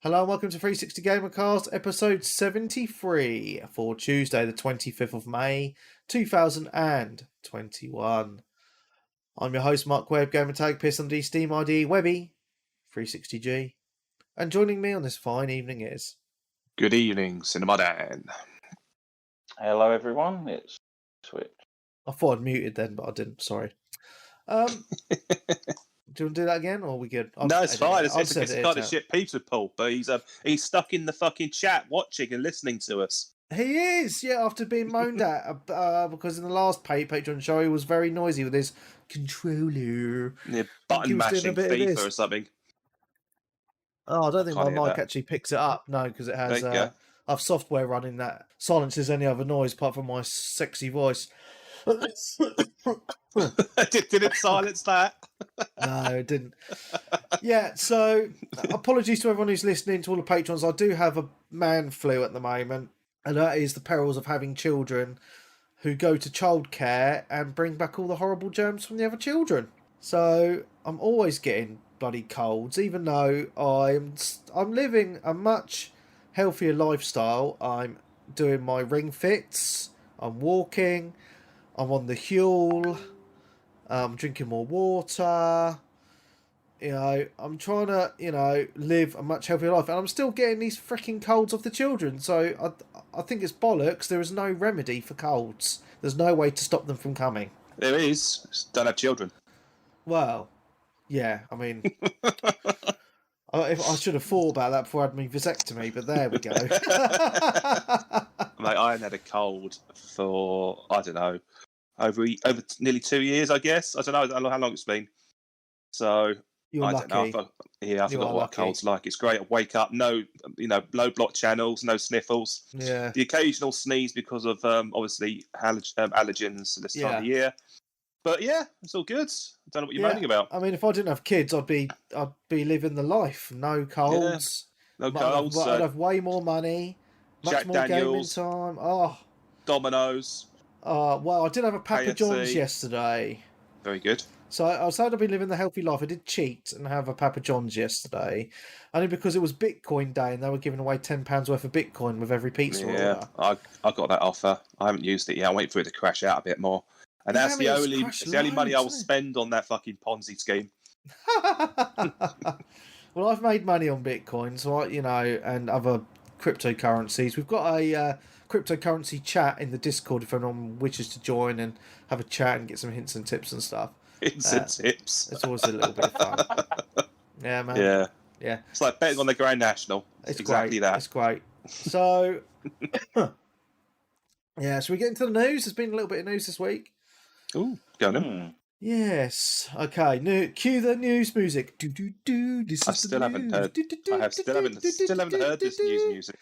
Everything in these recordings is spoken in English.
Hello and welcome to 360 Gamercast, episode 73 for Tuesday, the 25th of May, 2021. I'm your host, Mark Webb, Gamertag, PSMD, Steam ID, Webby, 360G. And joining me on this fine evening is... Good evening, Cinema Dan. Hello everyone, it's Switch. I thought I'd muted then, but I didn't, sorry. Do you want to do that again, or are we good? No, it's fine. It's the kind of shit Pete's with Paul, but he's stuck in the fucking chat watching and listening to us. He is, yeah, after being moaned at, because in the last Patreon show he was very noisy with his controller. Yeah, button mashing FIFA or something. Oh, I don't think my mic actually picks it up, no, because it has I've software running that silences any other noise apart from my sexy voice. Did it silence that? No, it didn't. Yeah, so apologies to everyone who's listening, to all the patrons. I do have a man flu at the moment, and that is the perils of having children who go to childcare and bring back all the horrible germs from the other children. So I'm always getting bloody colds, even though I'm living a much healthier lifestyle. I'm doing my ring fits, I'm walking, I'm on the Huel, I'm drinking more water, I'm trying to, live a much healthier life, and I'm still getting these freaking colds off the children, so I think it's bollocks. There is no remedy for colds. There's no way to stop them from coming. There is. Just don't have children. Well, yeah, I mean... I should have thought about that before I had my vasectomy, but there we go. Mate, I hadn't had a cold for, I don't know, over nearly 2 years, I guess. I don't know how long it's been. So, You're lucky. Don't know. I forgot what a cold's like. It's great. I wake up, no block channels, no sniffles. Yeah. The occasional sneeze because of, obviously, allergens this time of year. But yeah, it's all good. I don't know what you're moaning about. I mean, if I didn't have kids, I'd be living the life. No colds. Yeah, no colds. I'd have way more money. Much Jack more Daniels, gaming time. Oh. Dominoes. Well, I did have a Papa KFC. John's yesterday. Very good. So I was saying I'd be living the healthy life. I did cheat and have a Papa John's yesterday, only because it was Bitcoin day and they were giving away £10 worth of Bitcoin with every pizza order. I got that offer. I haven't used it yet. I'm waiting for it to crash out a bit more. And that's the only money I will spend on that fucking Ponzi scheme. Well, I've made money on Bitcoin, so and other cryptocurrencies. We've got a cryptocurrency chat in the Discord if anyone wishes to join and have a chat and get some hints and tips and stuff. Hints and tips. It's always a little bit of fun. Yeah, man. Yeah. It's like betting on the Grand National. It's exactly great. that. It's great. So, yeah, so we get into the news. There's been a little bit of news this week. Ooh, go on. Yes. Okay. Cue the news music. I still haven't heard this news music.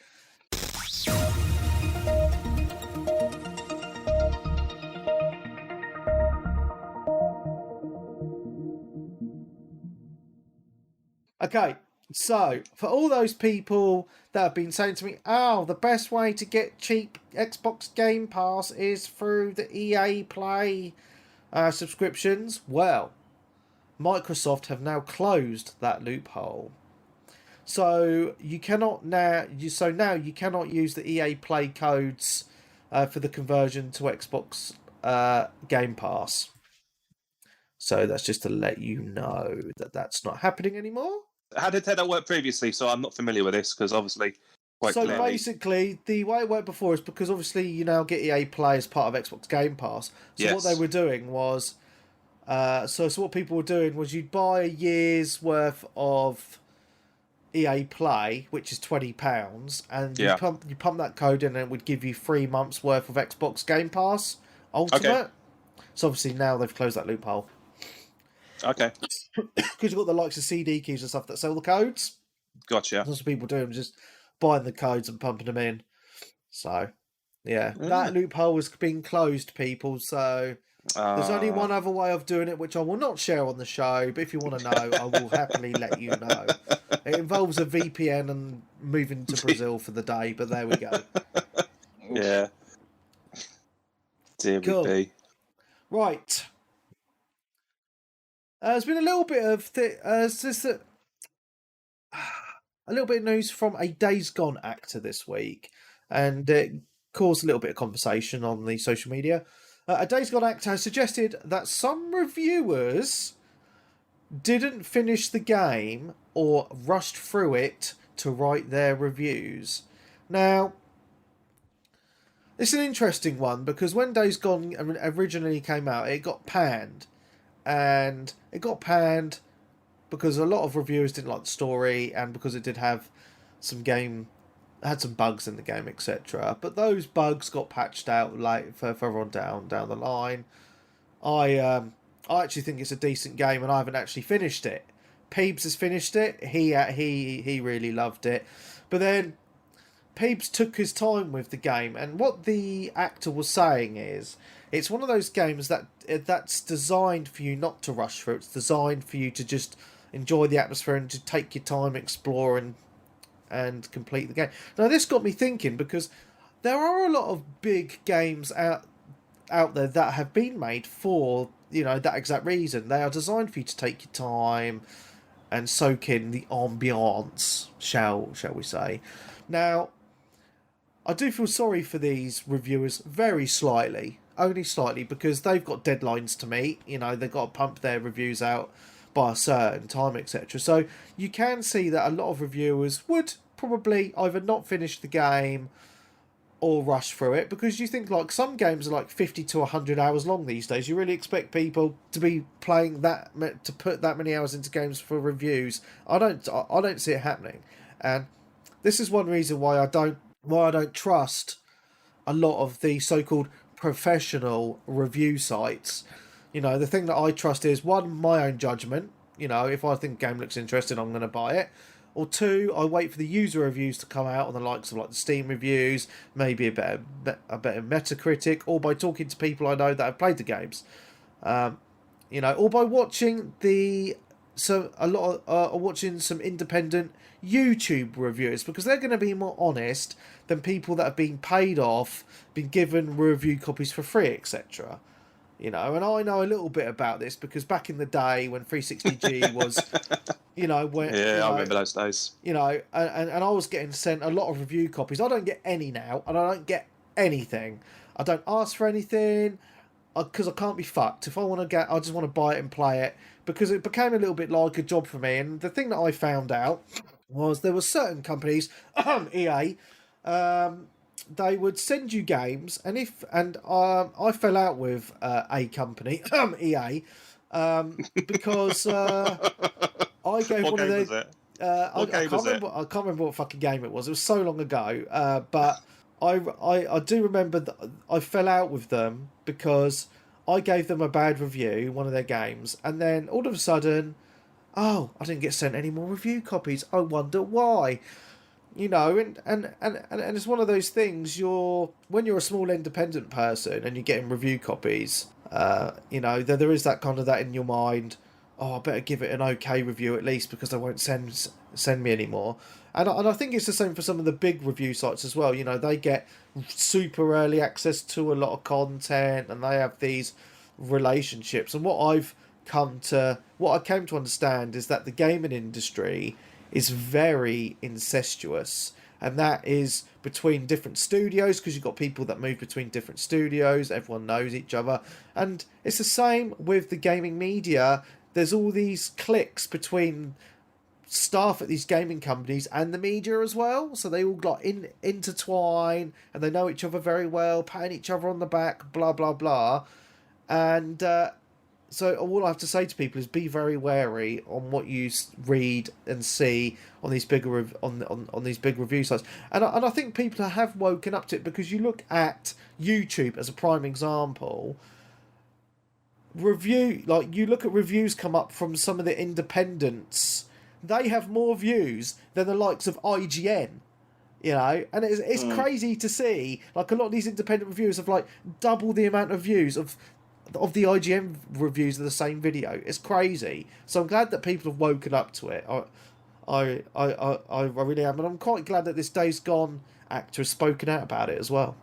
Okay. So, for all those people that have been saying to me, the best way to get cheap Xbox Game Pass is through the EA Play subscriptions, well, Microsoft have now closed that loophole. So you cannot now you cannot use the EA Play codes for the conversion to Xbox Game Pass. So that's just to let you know that that's not happening anymore. How did that work previously? So I'm not familiar with this because obviously basically, the way it worked before is because obviously you now get EA Play as part of Xbox Game Pass. So what they were doing was, so what people were doing was you'd buy a year's worth of EA Play, which is £20, and you pump that code in, and it would give you 3 months worth of Xbox Game Pass Ultimate. Okay. So obviously now they've closed that loophole. Okay. Because you've got the likes of CD keys and stuff that sell the codes. Gotcha. Lots of people doing just buying the codes and pumping them in. So, yeah. That loophole has been closed, people. So, there's only one other way of doing it, which I will not share on the show. But if you want to know, I will happily let you know. It involves a VPN and moving to Brazil for the day. But there we go. Yeah. Dear cool. Right. There's been a little bit of a little bit of news from a Days Gone actor this week, and it caused a little bit of conversation on the social media. A Days Gone actor has suggested that some reviewers didn't finish the game or rushed through it to write their reviews. Now, it's an interesting one because when Days Gone originally came out, it got panned. And it got panned because a lot of reviewers didn't like the story and because it did have had some bugs in the game, etc. But those bugs got patched out further on down the line. I actually think it's a decent game, and I haven't actually finished it. Peebs has finished it. He really loved it, but then Peebs took his time with the game, and what the actor was saying is, it's one of those games that's designed for you not to rush through. It's designed for you to just enjoy the atmosphere and to take your time, explore and complete the game. Now this got me thinking, because there are a lot of big games out there that have been made for, you know, that exact reason. They are designed for you to take your time and soak in the ambiance, shall we say. Now, I do feel sorry for these reviewers very slightly, only slightly, because they've got deadlines to meet. You know, they've got to pump their reviews out by a certain time, etc. So you can see that a lot of reviewers would probably either not finish the game or rush through it, because you think, like, some games are like 50 to 100 hours long these days. You really expect people to be playing to put that many hours into games for reviews? I don't see it happening, and this is one reason why I don't trust a lot of the so-called professional review sites. You know, the thing that I trust is, one, my own judgment. You know, if I think a game looks interesting, I'm going to buy it. Or two, I wait for the user reviews to come out on the likes of like the Steam reviews, maybe a better Metacritic, or by talking to people I know that have played the games. You know, or by watching watching some independent YouTube reviewers, because they're going to be more honest than people that have been paid off, been given review copies for free, etc. You know, and I know a little bit about this because back in the day when 360G was, you know, when I remember those days. You know, and I was getting sent a lot of review copies. I don't get any now, and I don't get anything. I don't ask for anything because I can't be fucked. If I want to I just want to buy it and play it, because it became a little bit like a job for me. And the thing that I found out was there were certain companies, EA, they would send you games, and I fell out with a company, EA, because I gave what one of game their. was it? I can't remember what fucking game it was. It was so long ago. But I do remember that I fell out with them because I gave them a bad review, one of their games, and then all of a sudden, I didn't get sent any more review copies. I wonder why. You know, and it's one of those things. When you're a small independent person and you're getting review copies, you know, there is that kind of that in your mind. I better give it an okay review at least, because they won't send me anymore. And I think it's the same for some of the big review sites as well. You know, they get super early access to a lot of content, and they have these relationships. And what I came to understand is that the gaming industry is very incestuous, and that is between different studios, because you've got people that move between different studios. Everyone knows each other, and it's the same with the gaming media. There's all these cliques between staff at these gaming companies and the media as well, so they all like intertwine, and they know each other very well, patting each other on the back, blah blah blah. And so all I have to say to people is be very wary on what you read and see on these bigger on these big review sites. And I think people have woken up to it, because you look at YouTube as a prime example. You look at reviews come up from some of the independents. They have more views than the likes of IGN. You know, and it's crazy to see. Like, a lot of these independent reviewers have like double the amount of views of the IGN reviews of the same video. It's crazy. So I'm glad that people have woken up to it. I really am, and I'm quite glad that this Days Gone actor has spoken out about it as well.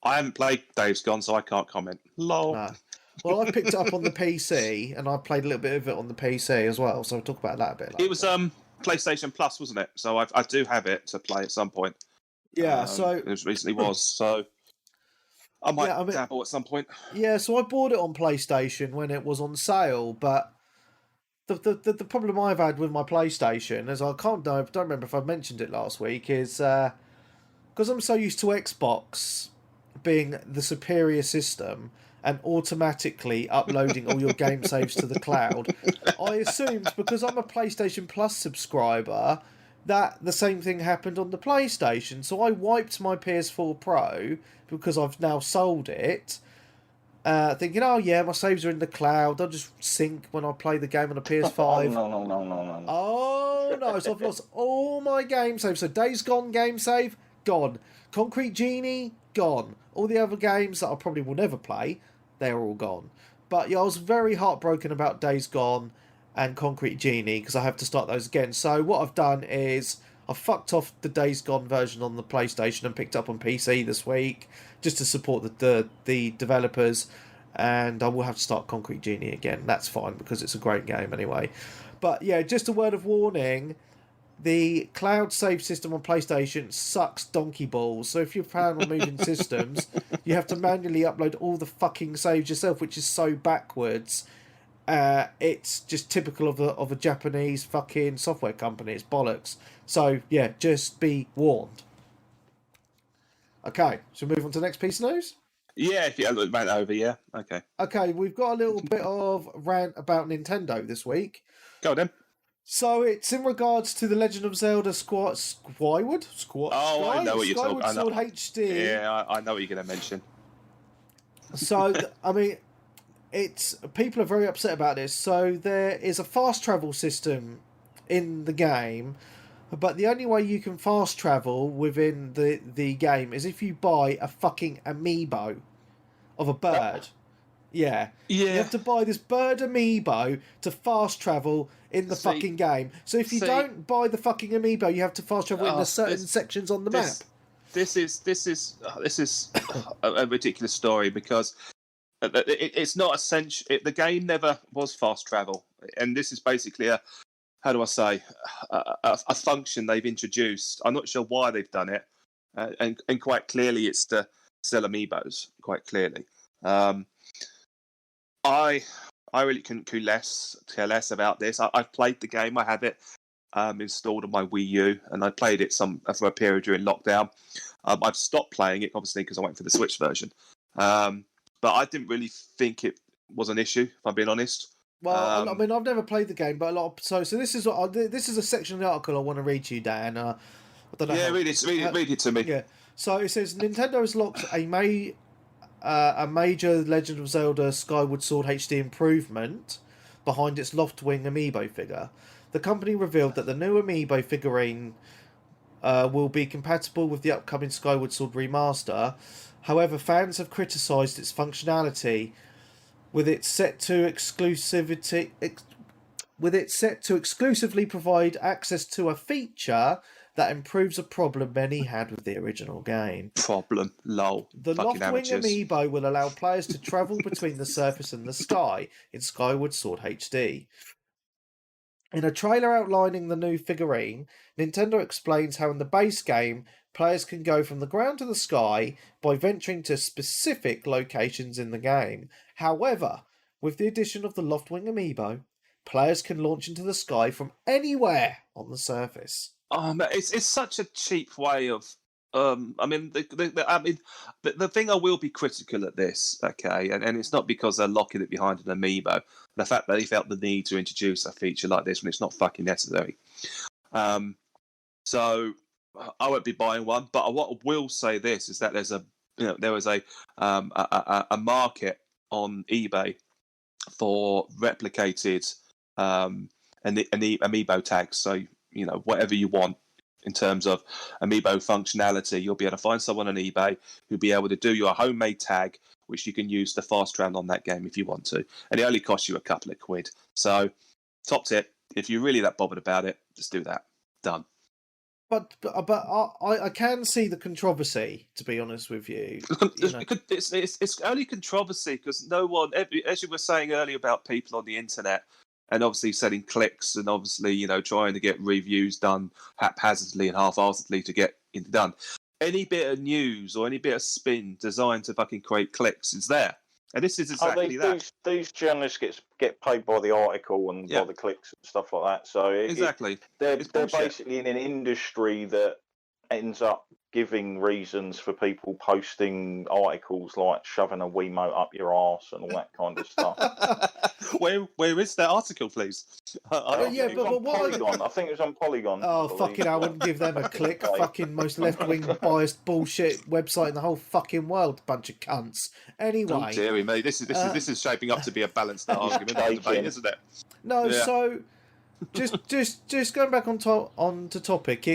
I haven't played Days Gone, so I can't comment. Lol. No. Well, I picked it up on the PC, and I played a little bit of it on the PC as well. So I'll talk about that a bit later. It was PlayStation Plus, wasn't it? So I do have it to play at some point. Yeah, so it recently was. So I might dabble at some point. Yeah, so I bought it on PlayStation when it was on sale, but the problem I've had with my PlayStation, as I don't remember if I mentioned it last week, is because I'm so used to Xbox being the superior system and automatically uploading all your game saves to the cloud, I assumed because I'm a PlayStation Plus subscriber that the same thing happened on the PlayStation. So I wiped my PS4 Pro because I've now sold it, thinking, oh yeah, my saves are in the cloud. I'll just sync when I play the game on a PS5. No. Oh no, so I've lost all my game saves. So Days Gone game save, gone. Concrete Genie, gone. All the other games that I probably will never play, they're all gone. But yeah, I was very heartbroken about Days Gone and Concrete Genie because I have to start those again. So what I've done is I fucked off the Days Gone version on the PlayStation and picked up on PC this week just to support the developers, and I will have to start Concrete Genie again. That's fine because it's a great game anyway. But yeah, just a word of warning, the cloud save system on PlayStation sucks donkey balls. So if you're fan on moving systems, you have to manually upload all the fucking saves yourself, which is so backwards. It's just typical of a Japanese fucking software company. It's bollocks. So yeah, just be warned. Okay, so move on to the next piece of news. Yeah, if you ran over, yeah. Okay. Okay, we've got a little bit of rant about Nintendo this week. Go on then. So it's in regards to the Legend of Zelda Skyward Sword. Oh, I know what you're talking about. Skyward Sword HD. Yeah, I know what you're going to mention. So I mean, people are very upset about this. So there is a fast travel system in the game, but the only way you can fast travel within the game is if you buy a fucking amiibo of a bird. Yeah. You have to buy this bird amiibo to fast travel in the fucking game. So if you don't buy the fucking amiibo, you have to fast travel in the certain sections on the map. This is a ridiculous story because it's not essential. The game never was fast travel, and this is basically a function they've introduced. I'm not sure why they've done it, and quite clearly it's to sell amiibos. Quite clearly. I really couldn't care less about this. I've played the game. I have it installed on my Wii U, and I played it for a period during lockdown. I've stopped playing it, obviously, because I went for the Switch version. But I didn't really think it was an issue, if I'm being honest. Well, I mean, I've never played the game, but so this is a section of the article I want to read to you, Dan. I don't know. Yeah, read it to me. Yeah. So it says Nintendo has locked a major Legend of Zelda Skyward Sword HD improvement behind its Loftwing amiibo figure. The company revealed that the new amiibo figurine will be compatible with the upcoming Skyward Sword remaster. However, fans have criticised its functionality, with it set to exclusively provide access to a feature that improves a problem many had with the original game. Problem, lol. The Loftwing amiibo will allow players to travel between the surface and the sky in Skyward Sword HD. In a trailer outlining the new figurine, Nintendo explains how in the base game, players can go from the ground to the sky by venturing to specific locations in the game. However, with the addition of the Loftwing amiibo, players can launch into the sky from anywhere on the surface. It's such a cheap way of. The thing I will be critical at this, okay, and it's not because they're locking it behind an amiibo. The fact that they felt the need to introduce a feature like this when it's not fucking necessary. So I won't be buying one. But what I will say this is that there was a market on eBay for replicated amiibo tags. So whatever you want in terms of amiibo functionality, you'll be able to find someone on eBay who'll be able to do you a homemade tag, which you can use to fast travel on that game if you want to. And it only costs you a couple of quid. So, top tip, if you're really that bothered about it, just do that. Done. But I can see the controversy, to be honest with you. It's only controversy because no one, as you were saying earlier about people on the internet and obviously selling clicks, and obviously trying to get reviews done haphazardly and half-heartedly to get it done. Any bit of news or any bit of spin designed to fucking create clicks is there, and this is exactly that. These journalists get paid by the article and by the clicks and stuff like that. So they're basically in an industry that ends up giving reasons for people posting articles like shoving a Wiimote up your arse and all that kind of stuff. Where is that article, please? But Polygon. I think it was on Polygon. Oh, fucking I wouldn't give them a click. Fucking most left-wing biased bullshit website in the whole fucking world. Bunch of cunts. Anyway. Oh, dearie me. This is shaping up to be a balanced argument, debate, isn't it? No, so just going back onto topic,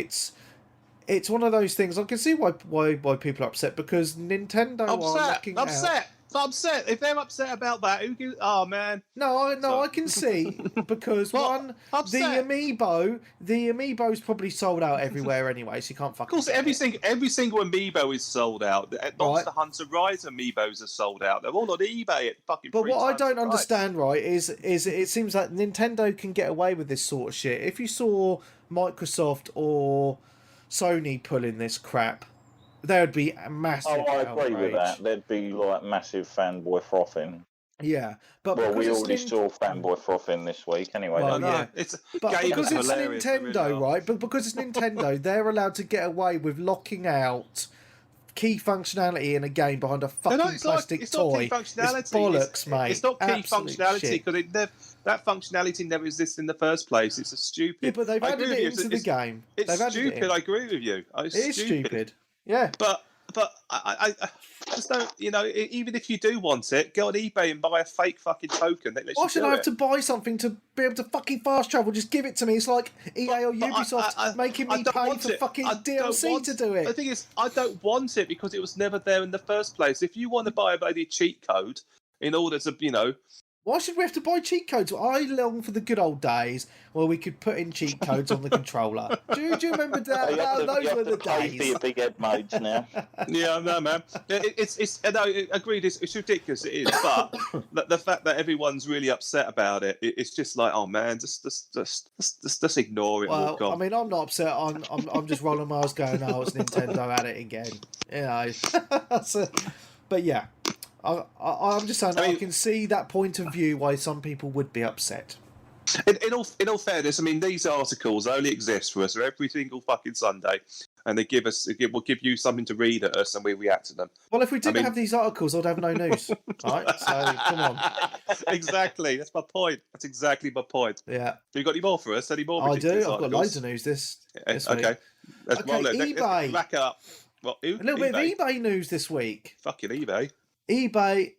it's one of those things. I can see why people are upset, because Nintendo are looking upset. If they're upset about that, who gives... Oh man. I can see, because the amiibo's probably sold out everywhere anyway, so you can't fucking. Of course, every single amiibo is sold out. Monster Hunter Rise amiibos are sold out. They're all on eBay at fucking. But what I don't understand, right, is it seems like Nintendo can get away with this sort of shit. If you saw Microsoft or Sony pulling this crap, there would be a massive I agree with that. There'd be like massive fanboy frothing. Yeah, but we already saw fanboy frothing this week anyway. Because it's Nintendo, right? But because it's Nintendo, they're allowed to get away with locking out key functionality in a game behind a fucking plastic toy. It's not key functionality. It's bollocks, mate. It's not key functionality because that functionality never exists in the first place. It's a stupid. Yeah, but they've added it into the game. It's stupid. I agree with you. It is stupid. Yeah, but I just don't. Even if you do want it, go on eBay and buy a fake fucking token. Why should I have to buy something to be able to fucking fast travel? Just give it to me. It's like EA or Ubisoft making me pay for fucking DLC to do it. The thing is, I don't want it because it was never there in the first place. If you want to buy a bloody cheat code in order to, why should we have to buy cheat codes? I long for the good old days where we could put in cheat codes on the controller. Do you remember that? Those were the days. For your big head modes now. Yeah, no, man. Agreed. It's ridiculous. It is, but the fact that everyone's really upset about it, it's just like, oh man, just ignore it. Well, I mean, I'm not upset. I'm just rolling my eyes, going, oh, it's Nintendo at it again. But yeah. I'm just saying, I can see that point of view why some people would be upset. In all fairness, I mean, these articles only exist for us every single fucking Sunday, and they will give you something to read at us, and we react to them. Well, if we didn't have these articles, I'd have no news, right? So come on. Exactly, that's my point. That's exactly my point. Yeah. Have you got any more for us? Any more? I do. I've got loads of news this week. Okay. eBay. Rack up. A little bit of eBay news this week. Fucking eBay. eBay.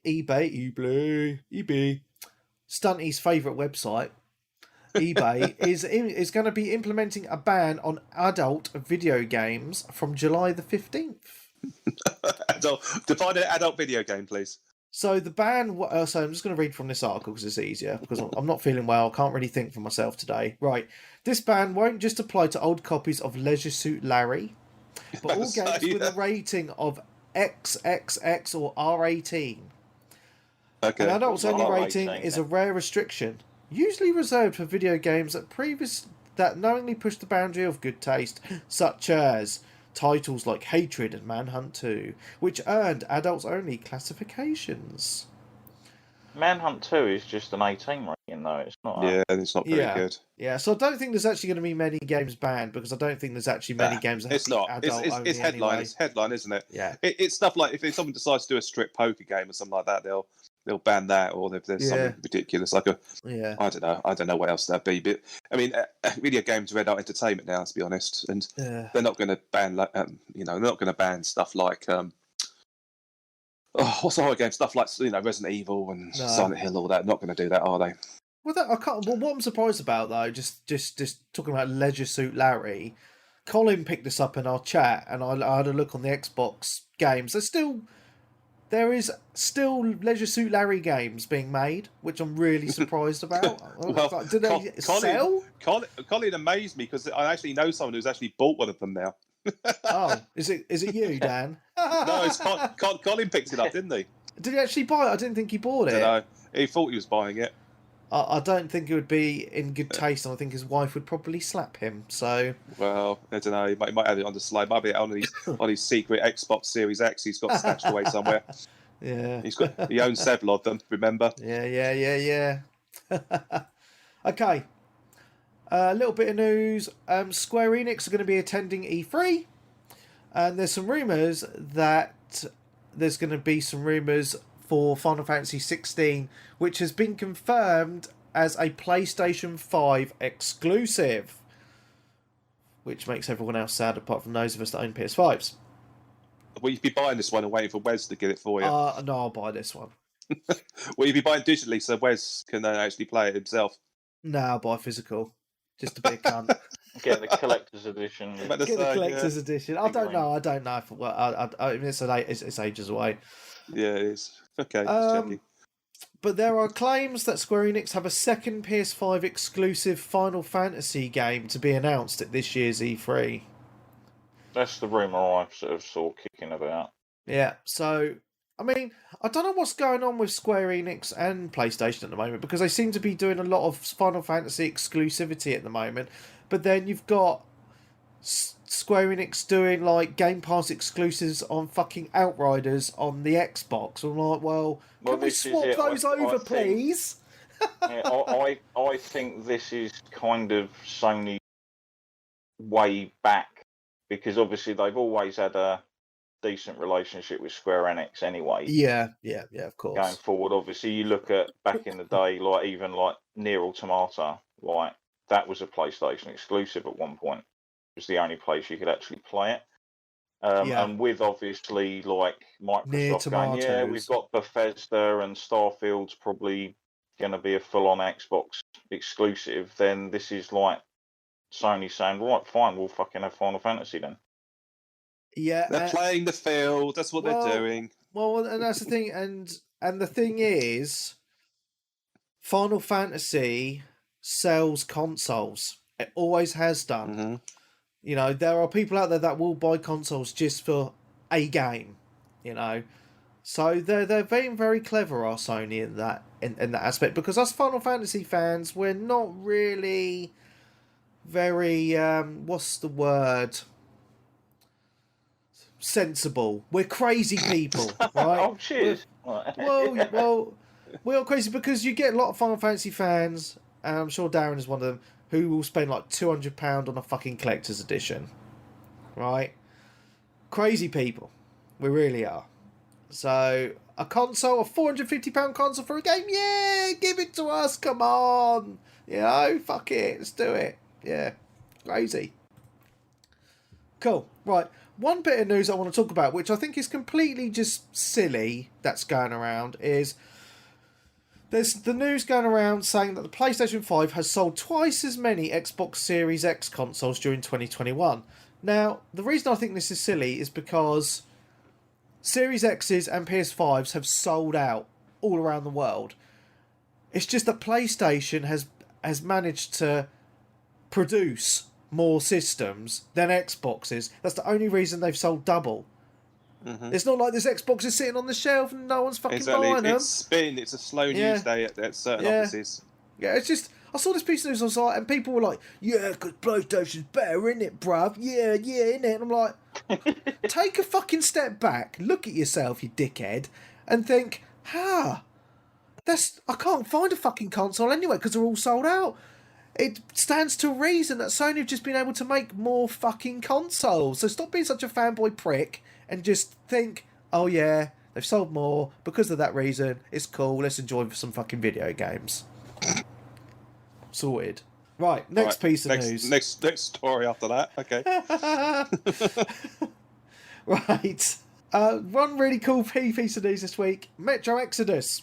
Stunty's favourite website, eBay, is going to be implementing a ban on adult video games from July the 15th. Define an adult video game, please. So the ban... so I'm just going to read from this article because it's easier, because I'm not feeling well. I can't really think for myself today. Right. This ban won't just apply to old copies of Leisure Suit Larry, but all games with a rating of XXX or R18. Okay. An adults only rating is a rare restriction, usually reserved for video games that knowingly push the boundary of good taste, such as titles like Hatred and Manhunt 2, which earned adults only classifications. Manhunt 2 is just an 18 rating, though. It's not. Yeah, it's not very good. Yeah, so I don't think there's actually going to be many games banned, because I don't think there's actually many games that it's not. Adult it's only headline. Anyway. It's headline, isn't it? Yeah. It's stuff like if someone decides to do a strip poker game or something like that, they'll ban that, or if there's something ridiculous like I don't know what else that'd be. But I mean, video games are adult entertainment now, to be honest, and they're not going to ban they're not going to ban stuff like what's the horror game stuff like Resident Evil and Silent Hill, all that. Not going to do that, are they? Well, I can't. Well, what I'm surprised about though, just talking about Leisure Suit Larry, Colin picked this up in our chat, and I had a look on the Xbox games. There is still Leisure Suit Larry games being made, which I'm really surprised about. Well, do they sell? Colin amazed me because I actually know someone who's actually bought one of them now. Oh, is it you, Dan? No, it's Colin picked it up, didn't he? Did he actually buy it? I didn't think he bought it. No, he thought he was buying it. I don't think it would be in good taste, and I think his wife would probably slap him. So, well, I don't know. He might have it on the slide. Might be on his secret Xbox Series X. He's got stashed away somewhere. Yeah, he owns several of them. Remember? Yeah. Okay. A little bit of news. Square Enix are going to be attending E3, and there's some rumours that there's going to be some rumours for Final Fantasy 16, which has been confirmed as a PlayStation 5 exclusive, which makes everyone else sad apart from those of us that own PS5s. Will you be buying this one and waiting for Wes to get it for you? No, I'll buy this one. Will you be buying digitally so Wes can actually play it himself? No, I'll buy physical. Just to be a cunt. Get the collector's edition. Get the collector's edition. I don't know. If I mean, it's ages away. Yeah, it is. Okay, just checking. But there are claims that Square Enix have a second PS5 exclusive Final Fantasy game to be announced at this year's E3. That's the rumour I sort of saw kicking about. Yeah, so, I mean, I don't know what's going on with Square Enix and PlayStation at the moment, because they seem to be doing a lot of Final Fantasy exclusivity at the moment, but then you've got Square Enix doing, like, Game Pass exclusives on fucking Outriders on the Xbox. I'm like, well can we swap those over, please? I think this is kind of Sony way back, because obviously they've always had a decent relationship with Square Enix anyway. Yeah, of course. Going forward, obviously, you look at back in the day, like even like Nier Automata, like that was a PlayStation exclusive at one point. It was the only place you could actually play it. And with obviously like Microsoft going, we've got Bethesda and Starfield's probably going to be a full-on Xbox exclusive, then this is like Sony saying, right, fine, we'll fucking have Final Fantasy then. Yeah, they're playing the field. That's what they're doing. Well, and that's the thing, and the thing is, Final Fantasy sells consoles. It always has done. Mm-hmm. You know, there are people out there that will buy consoles just for a game. You know, so they're being very clever, are Sony in that aspect, because us Final Fantasy fans, we're not really very what's the word? Sensible. We're crazy people, right? Oh, cheers. Well, we're crazy because you get a lot of Final Fantasy fans, and I'm sure Darren is one of them, who will spend like £200 on a fucking collector's edition, right? Crazy people. We really are. So, a console, a £450 console for a game? Yeah, give it to us, come on. You know, fuck it, let's do it. Yeah, crazy. Cool, right. One bit of news I want to talk about, which I think is completely just silly, that's going around, is there's the news going around saying that the PlayStation 5 has sold twice as many Xbox Series X consoles during 2021. Now, the reason I think this is silly is because Series X's and PS5s have sold out all around the world. It's just that PlayStation has managed to produce more systems than Xboxes. That's the only reason they've sold double. Mm-hmm. It's not like this Xbox is sitting on the shelf and no one's fucking buying them. It's a slow news day at certain offices. Yeah, it's just, I saw this piece of news on site and people were like, yeah, because PlayStation's better, innit, bruv? Yeah, innit? And I'm like, take a fucking step back, look at yourself, you dickhead, and think, I can't find a fucking console anyway because they're all sold out. It stands to reason that Sony have just been able to make more fucking consoles. So stop being such a fanboy prick and just think, oh yeah, they've sold more because of that reason. It's cool. Let's enjoy some fucking video games. Sorted. Right, next piece of news. Next story after that. Okay. Right. One really cool piece of news this week. Metro Exodus.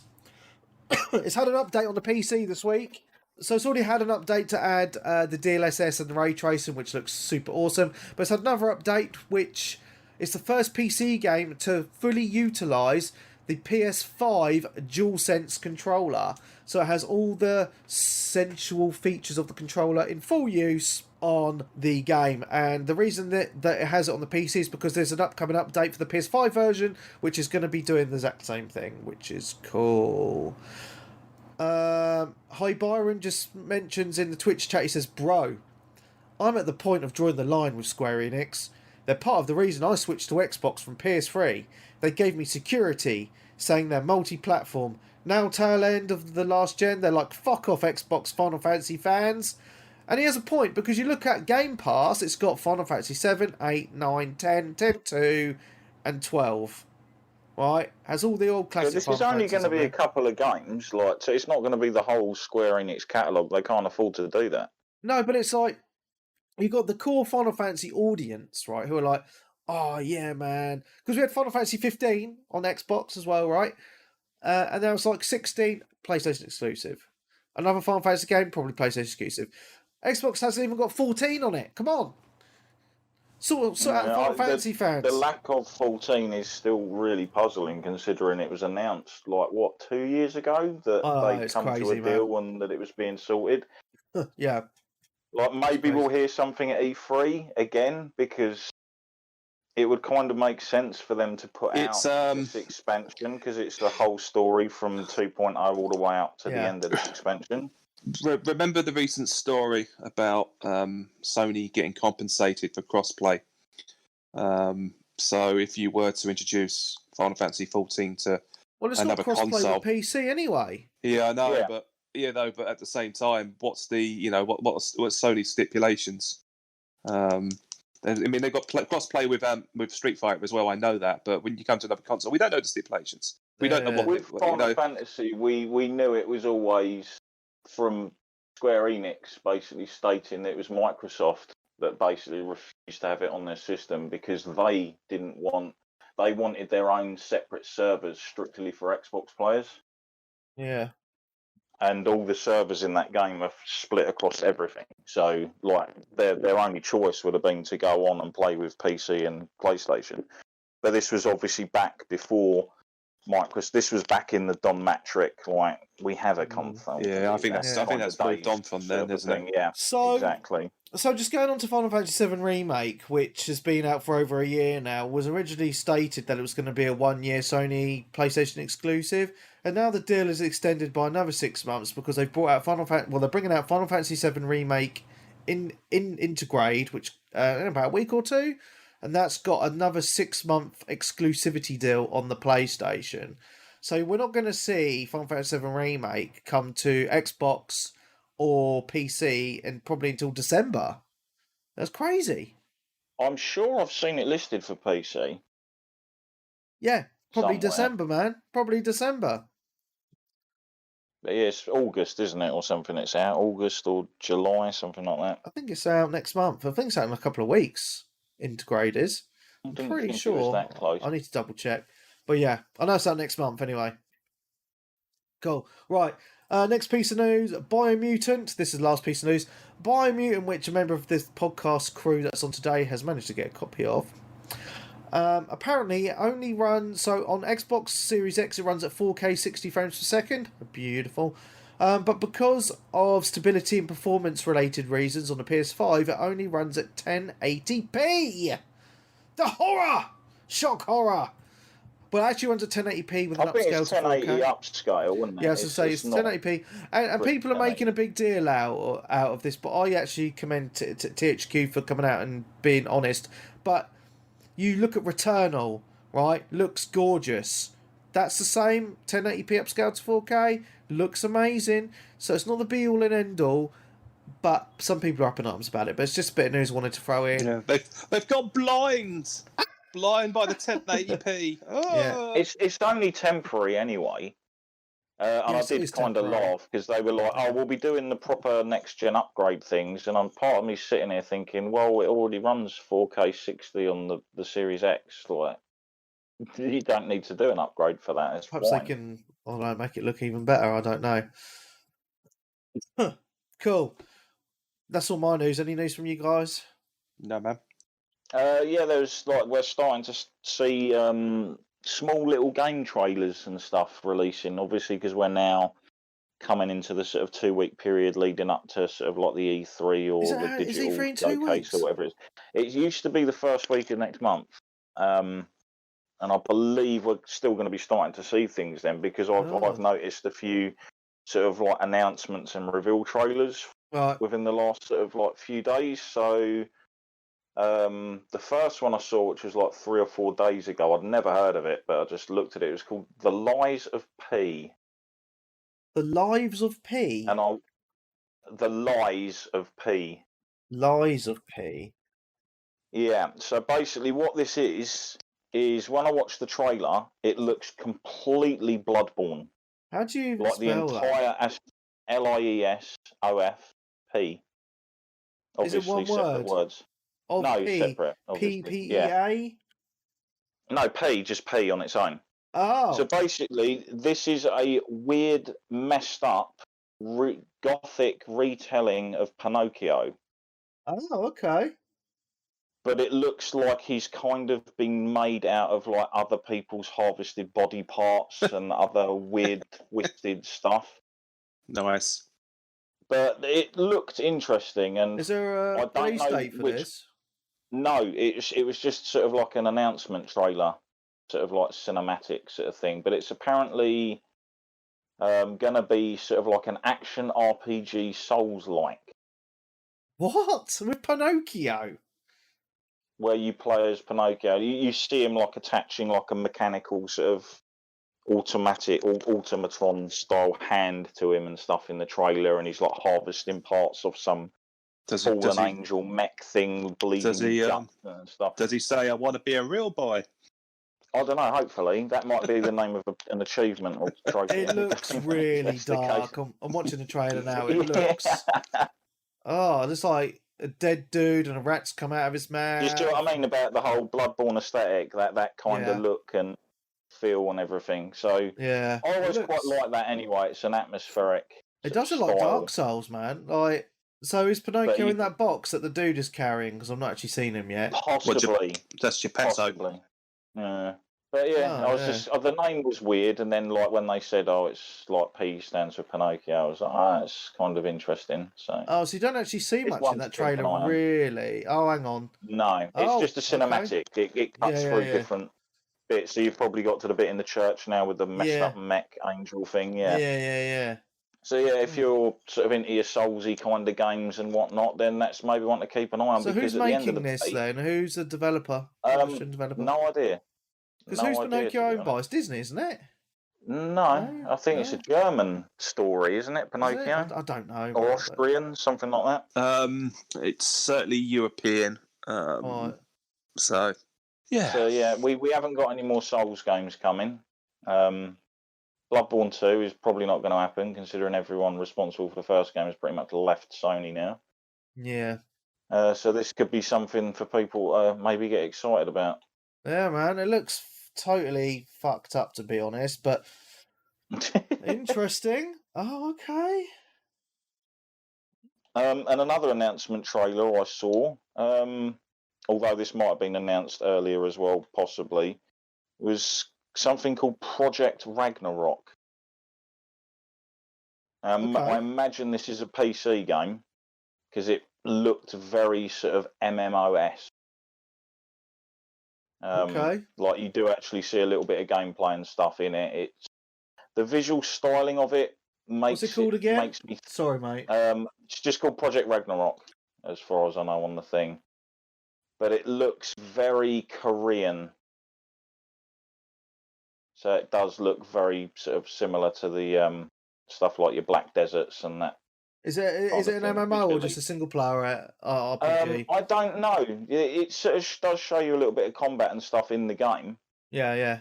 It's had an update on the PC this week. So it's already had an update to add the DLSS and the ray tracing, which looks super awesome. But it's had another update, which is the first PC game to fully utilise the PS5 DualSense controller. So it has all the sensual features of the controller in full use on the game. And the reason that it has it on the PC is because there's an upcoming update for the PS5 version, which is going to be doing the exact same thing, which is cool. Hi Byron just mentions in the Twitch chat, he says, bro, I'm at the point of drawing the line with Square Enix. They're part of the reason I switched to Xbox from PS3. They gave me security, saying they're multi-platform. Now tail end of the last gen, they're like, fuck off Xbox Final Fantasy fans. And he has a point, because you look at Game Pass, it's got Final Fantasy 7, 8, 9, 10, 10, 2, and 12. Right? Has all the old classic This Final is only Fantasies going to on be there. a couple of games, so it's not going to be the whole Square Enix catalogue. They can't afford to do that. No, but it's like, you've got the core Final Fantasy audience, right, who are like, oh, yeah, man. Because we had Final Fantasy 15 on Xbox as well, right? And there was like 16 PlayStation exclusive. Another Final Fantasy game, probably PlayStation exclusive. Xbox hasn't even got 14 on it. Come on. Sort out the Final Fantasy fans. The lack of 14 is still really puzzling, considering it was announced, 2 years ago that they'd come to a deal and that it was being sorted. Yeah. Maybe we'll hear something at E3 again, because it would kind of make sense for them to put out this expansion, because it's the whole story from 2.0 all the way up to the end of this expansion. Remember the recent story about Sony getting compensated for crossplay? So if you were to introduce Final Fantasy 14 to another console, it's not crossplay with PC anyway. Yeah, I know, but at the same time, what's the what's Sony's stipulations? I mean, they've got crossplay with Street Fighter as well. I know that, but when you come to another console, we don't know the stipulations. We don't know what. With Final Fantasy, we knew it was always from Square Enix basically stating that it was Microsoft that basically refused to have it on their system, because they wanted their own separate servers strictly for Xbox players. Yeah. And all the servers in that game are split across everything. So, their only choice would have been to go on and play with PC and PlayStation. But this was obviously back before Microsoft. This was back in the Don Matrick, we have a console. Yeah, I think that's moved on from then, isn't it? Yeah, exactly. So just going on to Final Fantasy VII Remake, which has been out for over a year now, was originally stated that it was going to be a 1-year Sony PlayStation exclusive, and now the deal is extended by another 6 months, because they've brought out they're bringing out Final Fantasy VII Remake in Intergrade, which in about a week or two, and that's got another 6-month exclusivity deal on the PlayStation. So we're not going to see Final Fantasy VII Remake come to Xbox or PC and probably until December. That's crazy. I'm sure I've seen it listed for PC. Yeah, probably somewhere. December, man. Probably December. But yeah, it's August, isn't it, or something? It's out August or July, something like that. I think it's out next month. I think it's out in a couple of weeks. Intergrade is. I'm pretty sure. It was that close. I need to double check. But yeah, I know it's out next month anyway. Cool. Right. Next piece of news, Biomutant. This is the last piece of news. Biomutant, which a member of this podcast crew that's on today has managed to get a copy of. Apparently, it only runs... So, on Xbox Series X, it runs at 4K 60 frames per second. Beautiful. But because of stability and performance-related reasons on the PS5, it only runs at 1080p. The horror! Shock horror! But it actually runs at 1080p with an upscale to 4K. I think it's 1080 upscale, wouldn't it? Yeah, it's 1080p. And people are making a big deal out of this, but I actually commend THQ for coming out and being honest. But you look at Returnal, right? Looks gorgeous. That's the same, 1080p upscale to 4K. Looks amazing. So it's not the be-all and end-all, but some people are up in arms about it. But it's just a bit of news I wanted to throw in. Yeah, they've got blinds. Blind by the 1080p. Oh. Yeah. It's only temporary anyway. And yes, I did kind of laugh, because they were like, oh, we'll be doing the proper next-gen upgrade things. And I'm part of me sitting here thinking, well, it already runs 4K 60 on the Series X. You don't need to do an upgrade for that. Perhaps they can, make it look even better. I don't know. Cool. That's all my news. Any news from you guys? No, man. Yeah, there's we're starting to see small little game trailers and stuff releasing, obviously, because we're now coming into the sort of 2-week period leading up to sort of the E3 or the digital showcase or whatever it is. It used to be the first week of next month, and I believe we're still going to be starting to see things then, because I've noticed a few sort of like announcements and reveal trailers within the last sort of like few days. So the first one I saw, which was like 3 or 4 days ago, I'd never heard of it, but I just looked at it. It was called The Lies of P. The Lives of P? The Lies of P. Lies of P. Yeah, so basically what this is when I watched the trailer, it looks completely Bloodborne. How do you like spell the entire that? LIESOF-P. Is it one separate word? words. Of No, P. separate. Obviously. PPEA? Yeah. No, P, just P on its own. Oh. So basically, this is a weird, messed up, gothic retelling of Pinocchio. Oh, okay. But it looks like he's kind of been made out of like other people's harvested body parts and other weird, twisted stuff. Nice. But it looked interesting, and is there a release date for this? No, it was just sort of like an announcement trailer, sort of like cinematic sort of thing. But it's apparently going to be sort of like an action RPG Souls-like. What? With Pinocchio? Where you play as Pinocchio. You see him like attaching like a mechanical sort of automatron style hand to him and stuff in the trailer, and he's like harvesting parts of some fallen angel mech thing, bleeding junk and stuff. Does he say, "I want to be a real boy"? I don't know. Hopefully, that might be the name of an achievement or trophy. It looks really dark. I'm watching the trailer now. It looks. Oh, it's like a dead dude and a rat's come out of his mouth. You see what I mean about the whole Bloodborne aesthetic, that kind of look and feel and everything. So yeah, I always quite like that anyway. It's an atmospheric. It does look like Dark Souls, man. Like, so is Pinocchio in that box that the dude is carrying? Because I've not actually seen him yet. Possibly. That's your pet. Possibly. Yeah. But yeah, I was just the name was weird, and then like when they said, "Oh, it's like P stands for Pinocchio," I was like, "Oh, it's kind of interesting." So so you don't actually see much in that trailer, really? Oh, hang on. No, it's just a cinematic. Okay. It cuts through different bits. So you've probably got to the bit in the church now with the messed up mech angel thing. Yeah. So yeah, if you're sort of into your Soulsy kind of games and whatnot, then that's maybe one to keep an eye on. So because who's at making the end of the this then? Who's the developer? No idea. Because who's Pinocchio owned by? It's Disney, isn't it? No, I think it's a German story, isn't it? Pinocchio. Is it? I don't know. Or Austrian, something like that. It's certainly European. Right. So yeah. So yeah, we haven't got any more Souls games coming. Bloodborne 2 is probably not going to happen, considering everyone responsible for the first game has pretty much left Sony now. Yeah. So this could be something for people maybe get excited about. Yeah, man. It looks totally fucked up, to be honest, but interesting. Oh, okay. And another announcement trailer I saw, although this might have been announced earlier as well, possibly, was something called Project Ragnarok. I imagine this is a PC game because it looked very sort of MMOS. Like you do actually see a little bit of gameplay and stuff in it. It's the visual styling of it makes. What's it called again? Makes me. Sorry, mate. It's just called Project Ragnarok, as far as I know on the thing. But it looks very Korean. So it does look very sort of similar to the stuff like your Black Deserts and that. Is it an MMO or just a single player RPG? I don't know. It sort of does show you a little bit of combat and stuff in the game. Yeah.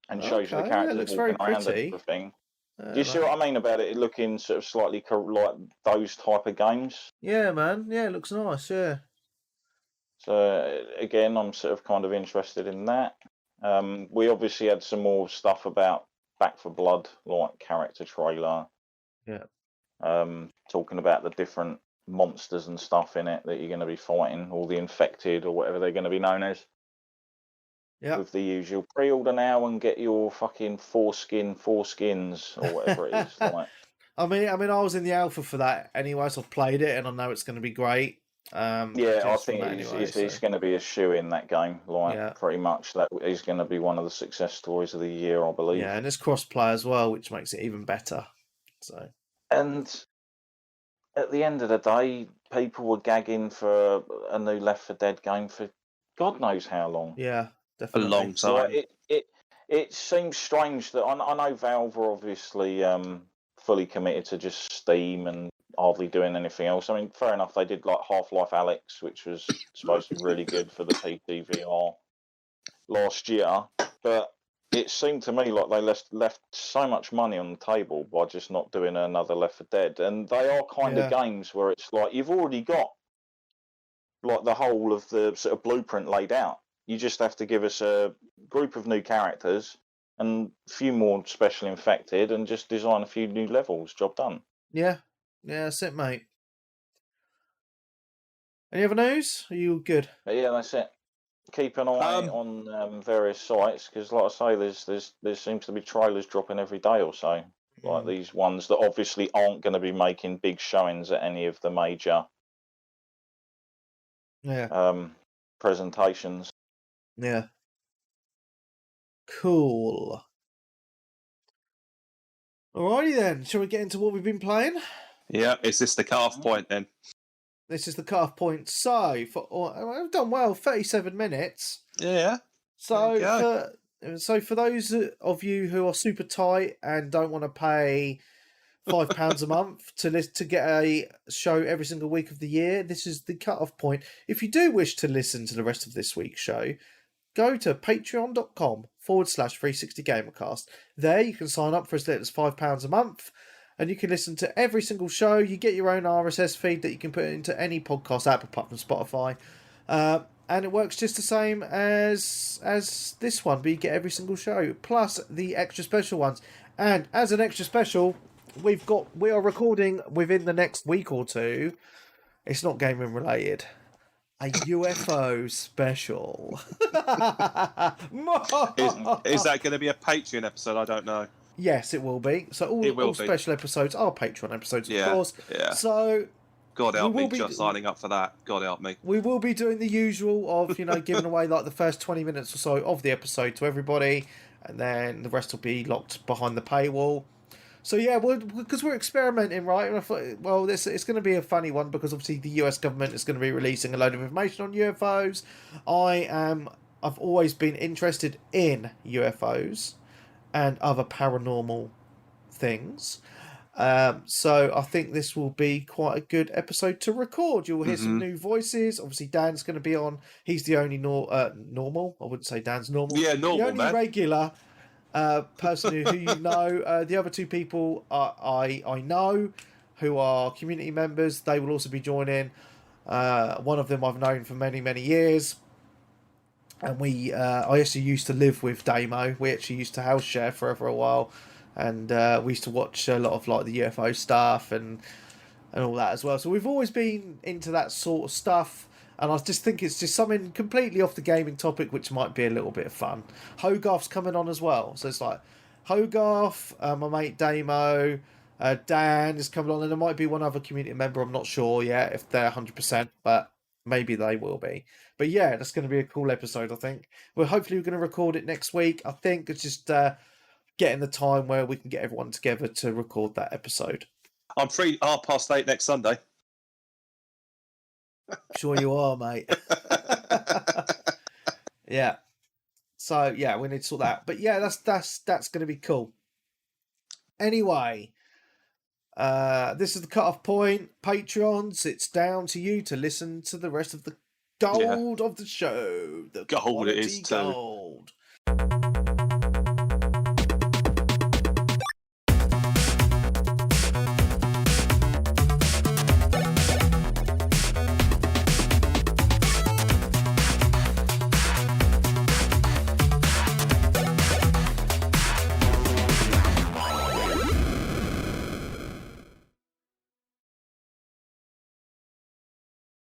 And shows you the characters. It looks very pretty. Do you see what I mean about it? It looking sort of slightly like those type of games. Yeah, man. Yeah, it looks nice. Yeah. So again, I'm sort of kind of interested in that. We obviously had some more stuff about Back 4 Blood, like character trailer. Yeah. Talking about the different monsters and stuff in it that you're going to be fighting, or the infected, or whatever they're going to be known as. Yeah. With the usual pre-order now and get your fucking four skins, or whatever it is. Like. I mean, I was in the alpha for that anyway, so I've played it and I know it's going to be great. I think it's going to be a shoe in that game. Pretty much that is going to be one of the success stories of the year, I believe. Yeah, and it's cross-play as well, which makes it even better. So, and at the end of the day, people were gagging for a new Left 4 Dead game for God knows how long. Yeah, A definitely. long time. It seems strange that I know Valve are obviously fully committed to just Steam and hardly doing anything else. I mean, fair enough, they did like Half-Life Alyx, which was supposed to be really good for the PC VR last year, but it seemed to me like they left so much money on the table by just not doing another Left 4 Dead. And they are kind of games where it's like you've already got like the whole of the sort of blueprint laid out. You just have to give us a group of new characters and a few more special infected and just design a few new levels. Job done. Yeah, that's it, mate. Any other news? Are you good? Yeah, that's it. Keep an eye on various sites because, like I say, there seems to be trailers dropping every day or so. Like these ones that obviously aren't going to be making big showings at any of the major presentations. Yeah. Cool. Alrighty then. Shall we get into what we've been playing? Yeah. Is this the cut-off point then? This is the cut-off point. So, I've done well. 37 minutes. Yeah. So for those of you who are super tight and don't want to pay £5 a month to get a show every single week of the year, this is the cut-off point. If you do wish to listen to the rest of this week's show, go to patreon.com/360gamercast. There you can sign up for as little as £5 a month, and you can listen to every single show. You get your own RSS feed that you can put into any podcast app apart from Spotify. And it works just the same as this one, but you get every single show, plus the extra special ones. And as an extra special, we are recording within the next week or two. It's not gaming related. A UFO special. Is that going to be a Patreon episode? I don't know. Yes, it will be. So all special episodes are Patreon episodes, of course. Yeah. So God help me, just signing up for that. God help me. We will be doing the usual of, giving away like the first 20 minutes or so of the episode to everybody, and then the rest will be locked behind the paywall. So yeah, because we're experimenting, right? And I thought, well, it's going to be a funny one because obviously the US government is going to be releasing a load of information on UFOs. I've always been interested in UFOs and other paranormal things. So I think this will be quite a good episode to record. You'll hear some new voices. Obviously, Dan's going to be on. He's the only normal. I wouldn't say Dan's normal. Yeah, normal, the only regular person who you know. The other two people I know who are community members. They will also be joining. One of them I've known for many, many years. And I actually used to live with Damo. We actually used to house share for a while. And we used to watch a lot of like the UFO stuff and all that as well. So we've always been into that sort of stuff. And I just think it's just something completely off the gaming topic, which might be a little bit of fun. Hogarth's coming on as well. So it's like Hogarth, my mate Damo, Dan is coming on. And there might be one other community member. I'm not sure yet if they're 100%, but maybe they will be. But yeah, that's going to be a cool episode, I think. Hopefully we're going to record it next week. I think it's just getting the time where we can get everyone together to record that episode. I'm free 8:30 next Sunday. Sure you are, mate. Yeah. So yeah, we need to sort that out. But yeah, that's going to be cool. Anyway, this is the cut-off point. Patreons, it's down to you to listen to the rest of the gold of the show. The gold it is gold. Too.